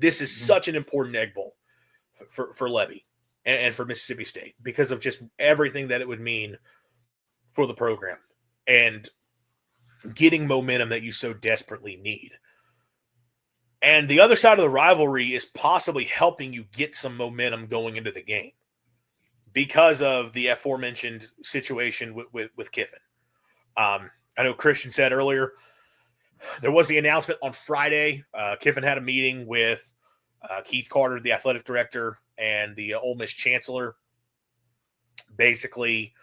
This is such an important Egg Bowl for Levy and for Mississippi State because of just everything that it would mean for the program and getting momentum that you so desperately need. And the other side of the rivalry is possibly helping you get some momentum going into the game because of the aforementioned situation with Kiffin. I know Christian said earlier, there was the announcement on Friday. Kiffin had a meeting with Keith Carter, the athletic director, and the Ole Miss chancellor, basically,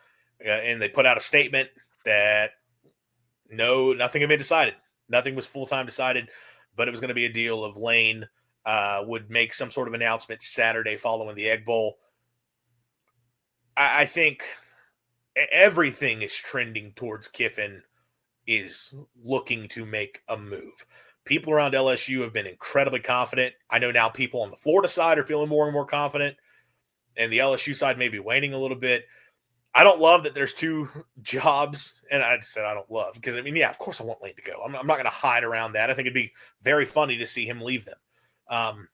and they put out a statement that nothing had been decided. Nothing was full-time decided, but it was going to be a deal of Lane would make some sort of announcement Saturday following the Egg Bowl. I think everything is trending towards Kiffin is looking to make a move. People around LSU have been incredibly confident. I know now people on the Florida side are feeling more and more confident, and the LSU side may be waning a little bit. I don't love that there's two jobs, and I just said I don't love because, I mean, yeah, of course I want Lane to go. I'm not going to hide around that. I think it'd be very funny to see him leave them.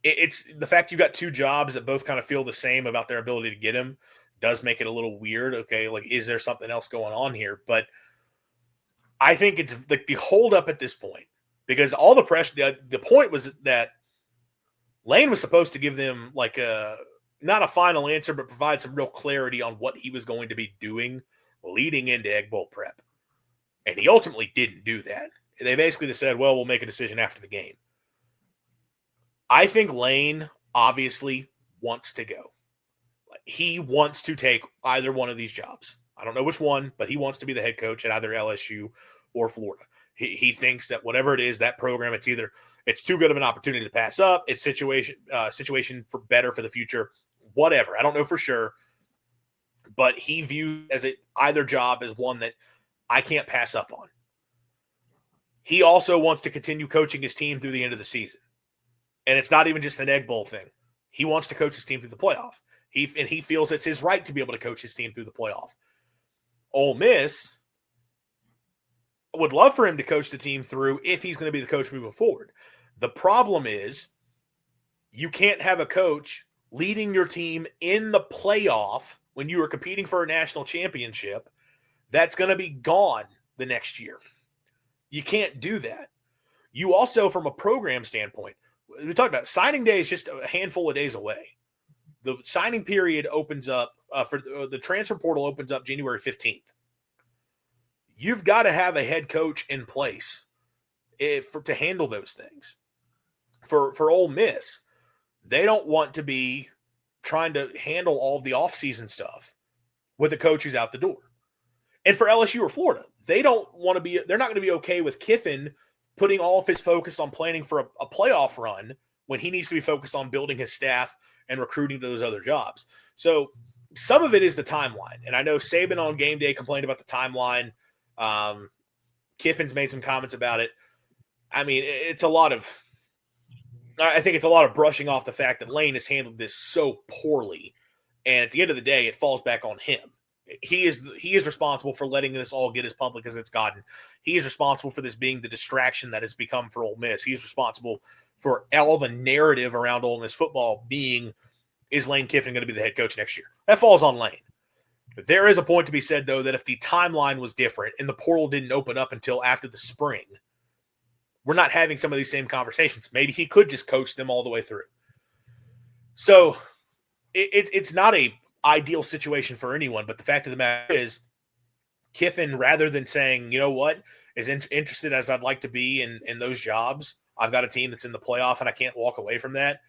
It's the fact you got two jobs that both kind of feel the same about their ability to get him does make it a little weird. Okay, like, is there something else going on here? But I think it's like the holdup at this point, because all the pressure, the point was that Lane was supposed to give them like not a final answer, but provide some real clarity on what he was going to be doing leading into Egg Bowl prep. And he ultimately didn't do that. They basically just said, well, we'll make a decision after the game. I think Lane obviously wants to go. He wants to take either one of these jobs. I don't know which one, but he wants to be the head coach at either LSU or Florida. He thinks that whatever it is, that program, it's too good of an opportunity to pass up. It's situation for better for the future, whatever. I don't know for sure, but he views either job as one that I can't pass up on. He also wants to continue coaching his team through the end of the season. And it's not even just an Egg Bowl thing. He wants to coach his team through the playoff. He feels it's his right to be able to coach his team through the playoff. Ole Miss would love for him to coach the team through if he's going to be the coach moving forward. The problem is you can't have a coach leading your team in the playoff when you are competing for a national championship that's going to be gone the next year. You can't do that. You also, from a program standpoint, we talked about signing day is just a handful of days away. The signing period opens up for the transfer portal opens up January 15th. You've got to have a head coach in place to handle those things. For Ole Miss, they don't want to be trying to handle all of the offseason stuff with a coach who's out the door. And for LSU or Florida, they're not going to be okay with Kiffin putting all of his focus on planning for a playoff run when he needs to be focused on building his staff and recruiting to those other jobs. So some of it is the timeline. And I know Saban on game day complained about the timeline. Kiffin's made some comments about it. I mean, I think it's a lot of brushing off the fact that Lane has handled this so poorly. And at the end of the day, it falls back on him. He is responsible for letting this all get as public as it's gotten. He is responsible for this being the distraction that has become for Ole Miss. He's responsible for all the narrative around Ole Miss football being, is Lane Kiffin going to be the head coach next year? That falls on Lane. There is a point to be said, though, that if the timeline was different and the portal didn't open up until after the spring, we're not having some of these same conversations. Maybe he could just coach them all the way through. So it's not a ideal situation for anyone, but the fact of the matter is Kiffin, rather than saying, you know what, as interested as I'd like to be in those jobs, I've got a team that's in the playoff and I can't walk away from that.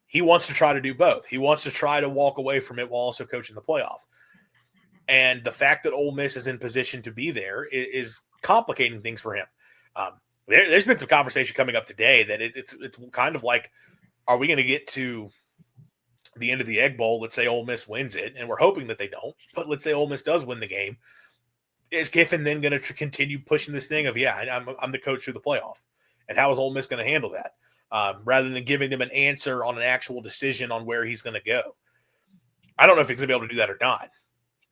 He wants to try to do both. He wants to try to walk away from it while also coaching the playoff. And the fact that Ole Miss is in position to be there is complicating things for him. There's been some conversation coming up today that it's kind of like, are we going to get to the end of the Egg Bowl? Let's say Ole Miss wins it, and we're hoping that they don't. But let's say Ole Miss does win the game. Is Kiffin then going to continue pushing this thing of, I'm the coach through the playoff? And how is Ole Miss going to handle that? Rather than giving them an answer on an actual decision on where he's going to go. I don't know if he's going to be able to do that or not.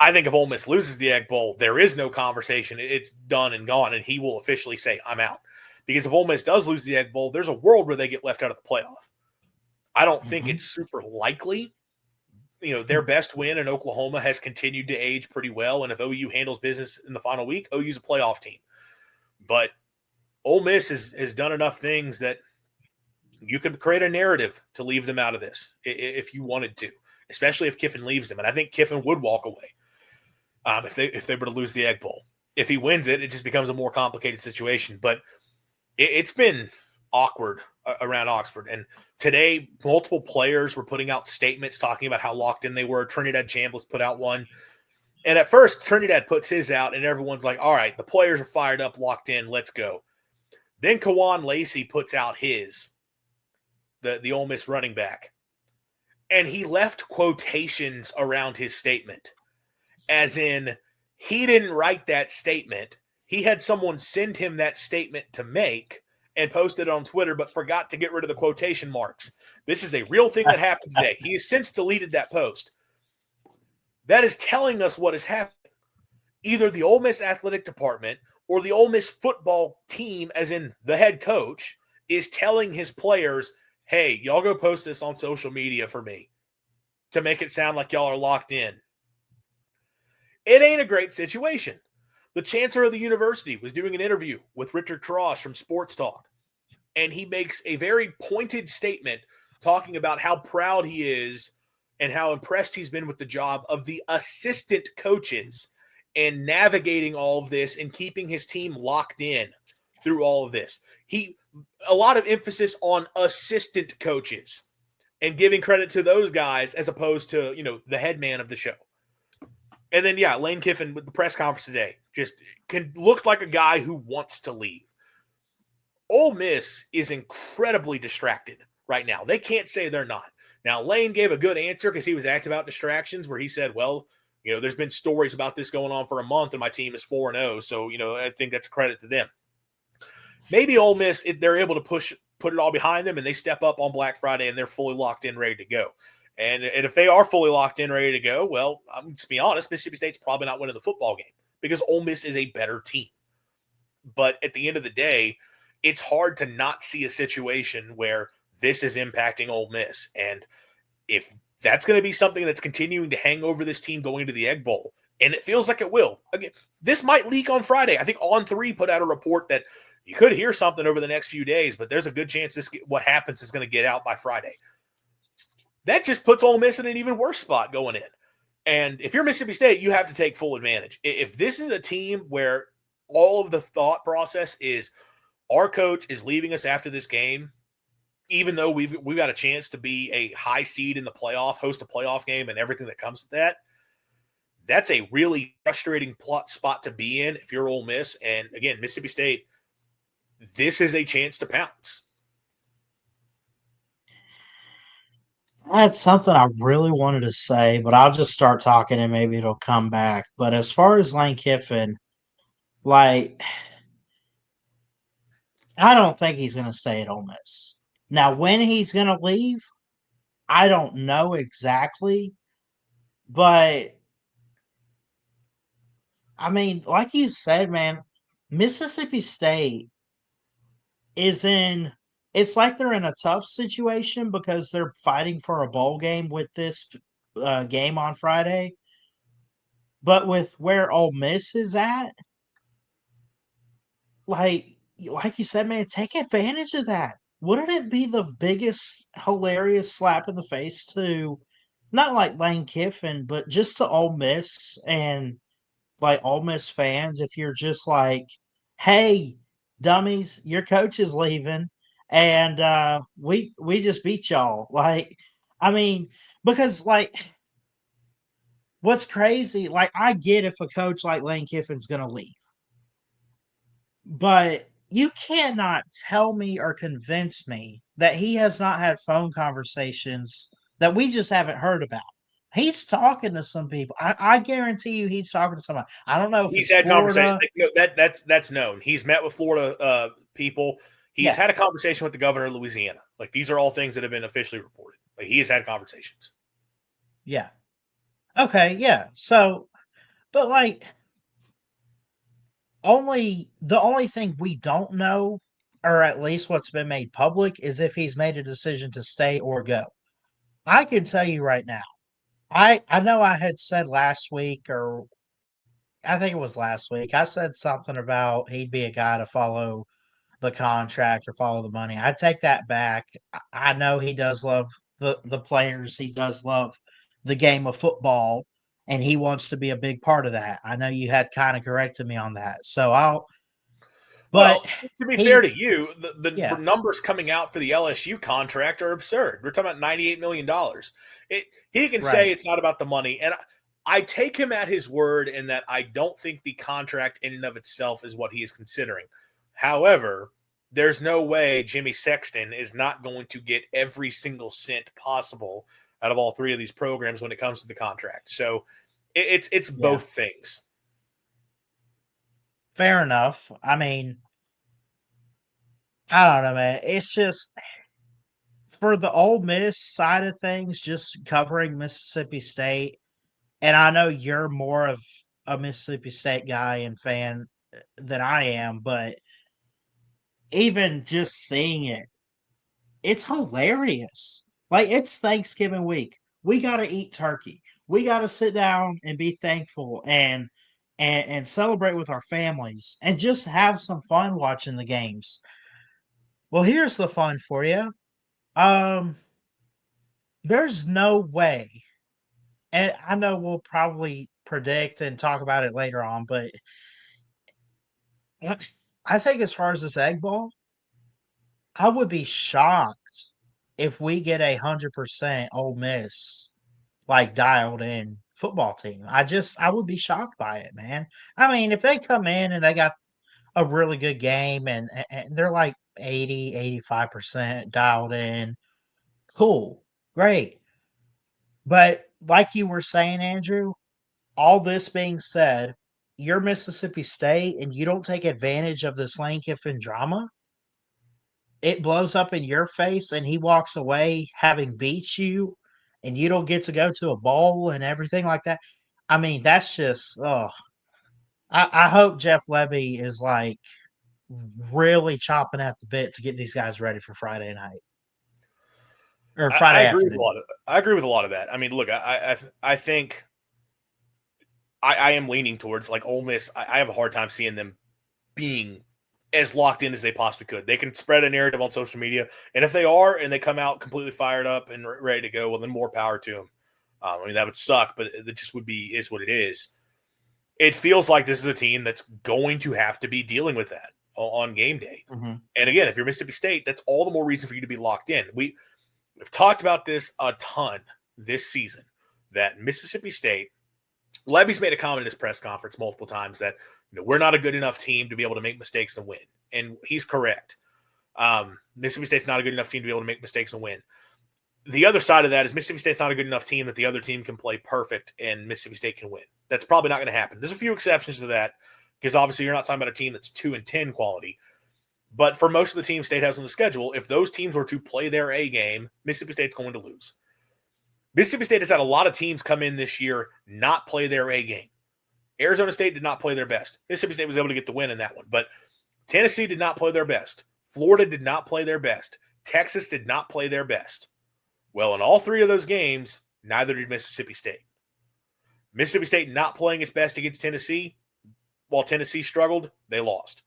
I think if Ole Miss loses the Egg Bowl, there is no conversation. It's done and gone, and he will officially say, I'm out. Because if Ole Miss does lose the Egg Bowl, there's a world where they get left out of the playoff. I don't think Mhm. it's super likely. Their best win in Oklahoma has continued to age pretty well, and if OU handles business in the final week, OU's a playoff team. But Ole Miss has done enough things that you could create a narrative to leave them out of this if you wanted to, especially if Kiffin leaves them. And I think Kiffin would walk away if they were to lose the Egg Bowl. If he wins it, it just becomes a more complicated situation. But it's been awkward around Oxford. And today, multiple players were putting out statements talking about how locked in they were. Trinidad Chambliss put out one. And at first, Trinidad puts his out, and everyone's like, all right, the players are fired up, locked in, let's go. Then Kawan Lacey puts out his, the Ole Miss running back. And he left quotations around his statement, as in, he didn't write that statement. He had someone send him that statement to make and post it on Twitter, but forgot to get rid of the quotation marks. This is a real thing that happened today. He has since deleted that post. That is telling us what is happening. Either the Ole Miss athletic department or the Ole Miss football team, as in the head coach, is telling his players, hey, y'all go post this on social media for me to make it sound like y'all are locked in. It ain't a great situation. The chancellor of the university was doing an interview with Richard Cross from Sports Talk, and he makes a very pointed statement talking about how proud he is and how impressed he's been with the job of the assistant coaches and navigating all of this and keeping his team locked in through all of this. A lot of emphasis on assistant coaches and giving credit to those guys as opposed to, the head man of the show. And then, Lane Kiffin with the press conference today just looked like a guy who wants to leave. Ole Miss is incredibly distracted right now. They can't say they're not. Now, Lane gave a good answer because he was asked about distractions, where he said, well, there's been stories about this going on for a month, and my team is 4-0. So, I think that's a credit to them. Maybe Ole Miss, they're able to put it all behind them, and they step up on Black Friday, and they're fully locked in, ready to go. And if they are fully locked in, ready to go, well, to be honest, Mississippi State's probably not winning the football game because Ole Miss is a better team. But at the end of the day, it's hard to not see a situation where this is impacting Ole Miss. And if that's going to be something that's continuing to hang over this team going to the Egg Bowl, and it feels like it will. Again, this might leak on Friday. I think On3 put out a report that you could hear something over the next few days, but there's a good chance what happens is going to get out by Friday. That just puts Ole Miss in an even worse spot going in. And if you're Mississippi State, you have to take full advantage. If this is a team where all of the thought process is our coach is leaving us after this game, even though we've got a chance to be a high seed in the playoff, host a playoff game and everything that comes with that, that's a really frustrating spot to be in if you're Ole Miss. And again, Mississippi State, this is a chance to pounce. That's something I really wanted to say, but I'll just start talking and maybe it'll come back. But as far as Lane Kiffin, like, I don't think he's going to stay at Ole Miss. Now, when he's going to leave, I don't know exactly, but I mean, like you said, man, Mississippi State is in. It's like they're in a tough situation because they're fighting for a bowl game with this game on Friday. But with where Ole Miss is at, like you said, man, take advantage of that. Wouldn't it be the biggest hilarious slap in the face to not like Lane Kiffin, but just to Ole Miss and like Ole Miss fans if you're just like, hey, dummies, your coach is leaving and we just beat y'all. Like, I mean, because like what's crazy, like I get if a coach like Lane Kiffin's gonna leave. But you cannot tell me or convince me that he has not had phone conversations that we just haven't heard about. He's talking to some people. I guarantee you he's talking to somebody. I don't know if He's it's had conversations. Florida. That's known. He's met with Florida people. He's Yeah, had a conversation with the governor of Louisiana. Like, these are all things that have been officially reported. Like, he has had conversations. yeah. Okay, yeah. So, but like the only thing we don't know or at least what's been made public, is if he's made a decision to stay or go. I can tell you right now. I know I had said last week, or I think it was last week. I said something about he'd be a guy to follow the contract or follow the money. I take that back. I know he does love the players. He does love the game of football, and he wants to be a big part of that. I know you had kind of corrected me on that. So I'll but Well, to be fair he to you, the yeah, numbers coming out for the LSU contract are absurd. We're talking about $98 million. He can say right. it's not about the money, and I take him at his word in that I don't think the contract in and of itself is what he is considering. However, there's no way Jimmy Sexton is not going to get every single cent possible out of all three of these programs when it comes to the contract. So it's Yeah. both things. Fair enough. I mean, I don't know, man. It's just for the Ole Miss side of things, just covering Mississippi State, and I know you're more of a Mississippi State guy and fan than I am, but even just seeing it, it's hilarious. Like, it's Thanksgiving week. We gotta eat turkey. We gotta sit down and be thankful and celebrate with our families and just have some fun watching the games. Well, here's the fun for you. Um, there's no way, and I know we'll probably predict and talk about it later on, but I think as far as this egg bowl, I would be shocked if we get 100% Ole Miss like dialed in football team. I would be shocked by it, man. I mean, if they come in and they got a really good game and they're like 80, 85% dialed in, cool, great. But like you were saying, Andrew, all this being said, you're Mississippi State and you don't take advantage of this Lane Kiffin drama, it blows up in your face and he walks away having beat you and you don't get to go to a bowl and everything like that. I mean, that's just oh. I hope Jeff Levy is like really chopping at the bit to get these guys ready for Friday night or I Friday agree with a afternoon. lot of I agree with a lot of that. I mean, look, I think I am leaning towards like Ole Miss. I have a hard time seeing them being as locked in as they possibly could. They can spread a narrative on social media, and if they are, and they come out completely fired up and ready to go, well, then more power to them. I mean, that would suck, but it just would be is what it is. It feels like this is a team that's going to have to be dealing with that on game day. Mhm. And again, if you're Mississippi State, that's all the more reason for you to be locked in. We've talked about this a ton this season that Mississippi State Levy's made a comment in his press conference multiple times that we're not a good enough team to be able to make mistakes and win, and he's correct. Mississippi State's not a good enough team to be able to make mistakes and win. The other side of that is Mississippi State's not a good enough team that the other team can play perfect and Mississippi State can win. That's probably not going to happen. There's a few exceptions to that because obviously you're not talking about a team that's 2-10 quality. But for most of the teams State has on the schedule, if those teams were to play their A game, Mississippi State's going to lose. Mississippi State has had a lot of teams come in this year not play their A game. Arizona State did not play their best. Mississippi State was able to get the win in that one. But Tennessee did not play their best. Florida did not play their best. Texas did not play their best. Well, in all three of those games, neither did Mississippi State. Mississippi State not playing its best against Tennessee, while Tennessee struggled, they lost.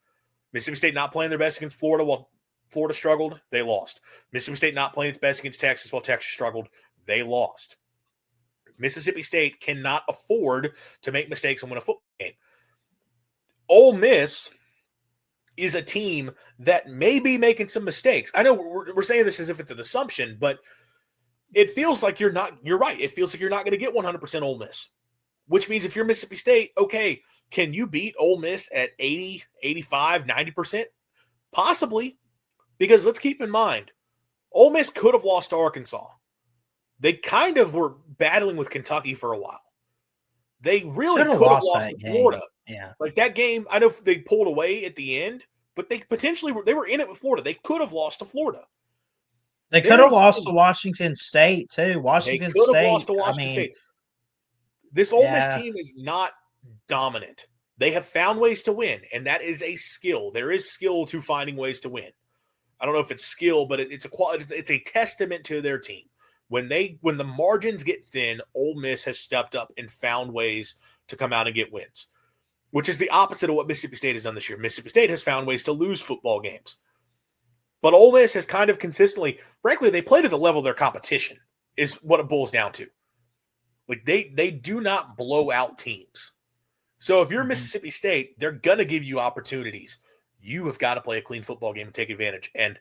Mississippi State not playing their best against Florida while Florida struggled, they lost. Mississippi State not playing its best against Texas while Texas struggled, they lost. Mississippi State cannot afford to make mistakes and win a football game. Ole Miss is a team that may be making some mistakes. I know we're saying this as if it's an assumption, but it feels like you're right. It feels like you're not going to get 100% Ole Miss, which means if you're Mississippi State, okay, can you beat Ole Miss at 80, 85, 90%? Possibly, because let's keep in mind, Ole Miss could have lost to Arkansas. They kind of were battling with Kentucky for a while. They really Should have could have lost lost to that game. Florida. Yeah. Like that game, I know they pulled away at the end, but they potentially they were in it with Florida. They could have lost to Florida. They could They're have lost to Washington State too. They Washington could have lost State, to I Washington mean, State. This Ole Miss yeah, team is not dominant. They have found ways to win, and that is a skill. There is skill to finding ways to win. I don't know if it's skill, but it's a testament to their team. When the margins get thin, Ole Miss has stepped up and found ways to come out and get wins, which is the opposite of what Mississippi State has done this year. Mississippi State has found ways to lose football games. But Ole Miss has kind of consistently, frankly, they play to the level of their competition, is what it boils down to. Like they do not blow out teams. So if you're Mississippi State, they're going to give you opportunities. You have got to play a clean football game and take advantage. And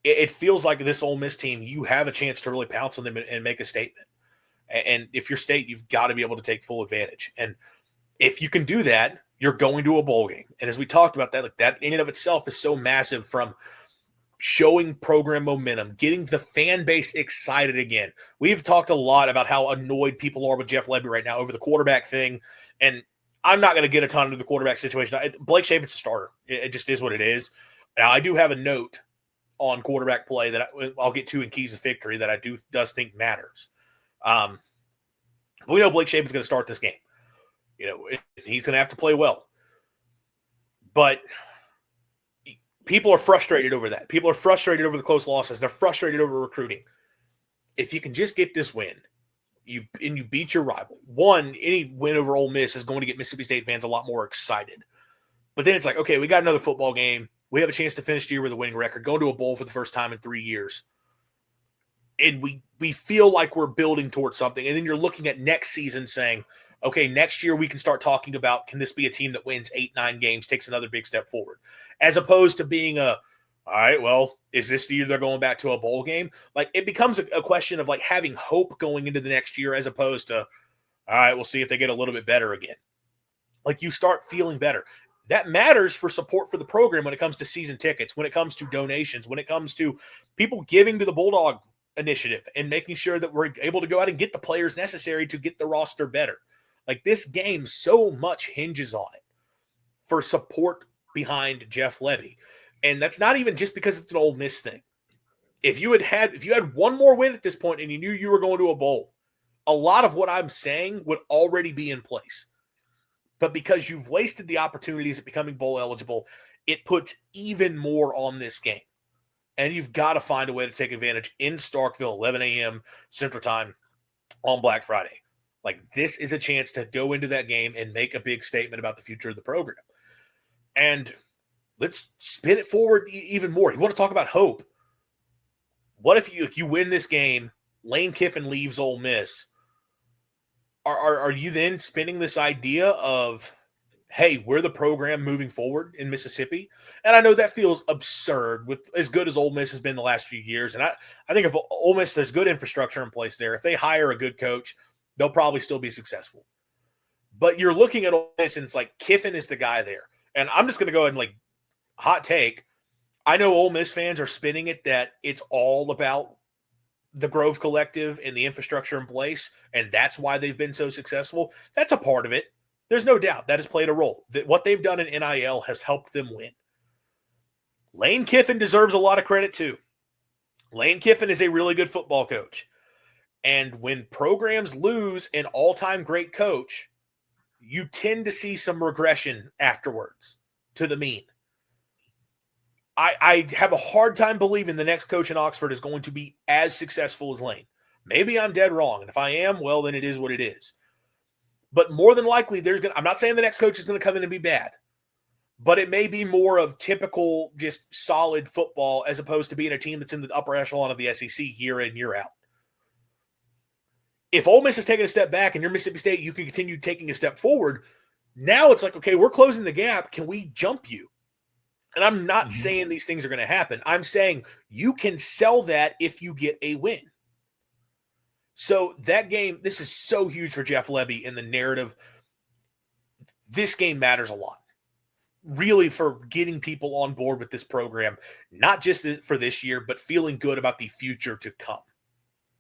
it feels like this Ole Miss team, you have a chance to really pounce on them and make a statement. And if you're State, you've got to be able to take full advantage. And if you can do that, you're going to a bowl game. And as we talked about that, like that in and of itself is so massive, from showing program momentum, getting the fan base excited again. We've talked a lot about how annoyed people are with Jeff Lebby right now over the quarterback thing. And I'm not going to get a ton into the quarterback situation. Blake Shapen's a starter. It just is what it is. Now, I do have a note on quarterback play that I'll get to in Keys of Victory that I does think matters. But we know Blake Shapen's going to start this game. He's going to have to play well. But people are frustrated over that. People are frustrated over the close losses. They're frustrated over recruiting. If you can just get this win, you beat your rival. Any win over Ole Miss is going to get Mississippi State fans a lot more excited. But then it's like, okay, we got another football game. We have a chance to finish the year with a winning record, go to a bowl for the first time in 3 years. And we feel like we're building towards something. And then you're looking at next season saying, okay, next year we can start talking about, can this be a team that wins 8-9 games, takes another big step forward? As opposed to being all right, well, is this the year they're going back to a bowl game? Like, it becomes a question of like having hope going into the next year, as opposed to, all right, we'll see if they get a little bit better again. Like, you start feeling better. That matters for support for the program when it comes to season tickets, when it comes to donations, when it comes to people giving to the Bulldog Initiative and making sure that we're able to go out and get the players necessary to get the roster better. Like, this game so much hinges on it for support behind Jeff Lebby. And that's not even just because it's an Ole Miss thing. If you had one more win at this point and you knew you were going to a bowl, a lot of what I'm saying would already be in place. But because you've wasted the opportunities at becoming bowl eligible, it puts even more on this game. And you've got to find a way to take advantage in Starkville, 11 a.m. Central Time on Black Friday. Like, this is a chance to go into that game and make a big statement about the future of the program. And let's spin it forward even more. You want to talk about hope? What if you win this game, Lane Kiffin leaves Ole Miss? Are you then spinning this idea of, hey, we're the program moving forward in Mississippi? And I know that feels absurd with as good as Ole Miss has been the last few years. And I think if Ole Miss, there's good infrastructure in place there. If they hire a good coach, they'll probably still be successful. But you're looking at Ole Miss and it's like Kiffin is the guy there. And I'm just going to go ahead and like hot take. I know Ole Miss fans are spinning it that it's all about the Grove Collective and the infrastructure in place, and that's why they've been so successful. That's a part of it. There's no doubt that has played a role. That what they've done in NIL has helped them win. Lane Kiffin deserves a lot of credit too. Lane Kiffin is a really good football coach. And when programs lose an all-time great coach, you tend to see some regression afterwards to the mean. I have a hard time believing the next coach in Oxford is going to be as successful as Lane. Maybe I'm dead wrong. And if I am, well, then it is what it is. But more than likely, I'm not saying the next coach is going to come in and be bad, but it may be more of typical, just solid football as opposed to being a team that's in the upper echelon of the SEC year in, year out. If Ole Miss is taking a step back and you're Mississippi State, you can continue taking a step forward. Now it's like, okay, we're closing the gap. Can we jump you? And I'm not saying these things are going to happen. I'm saying you can sell that if you get a win. So that game, this is so huge for Jeff Lebby in the narrative. This game matters a lot, really, for getting people on board with this program, not just for this year, but feeling good about the future to come.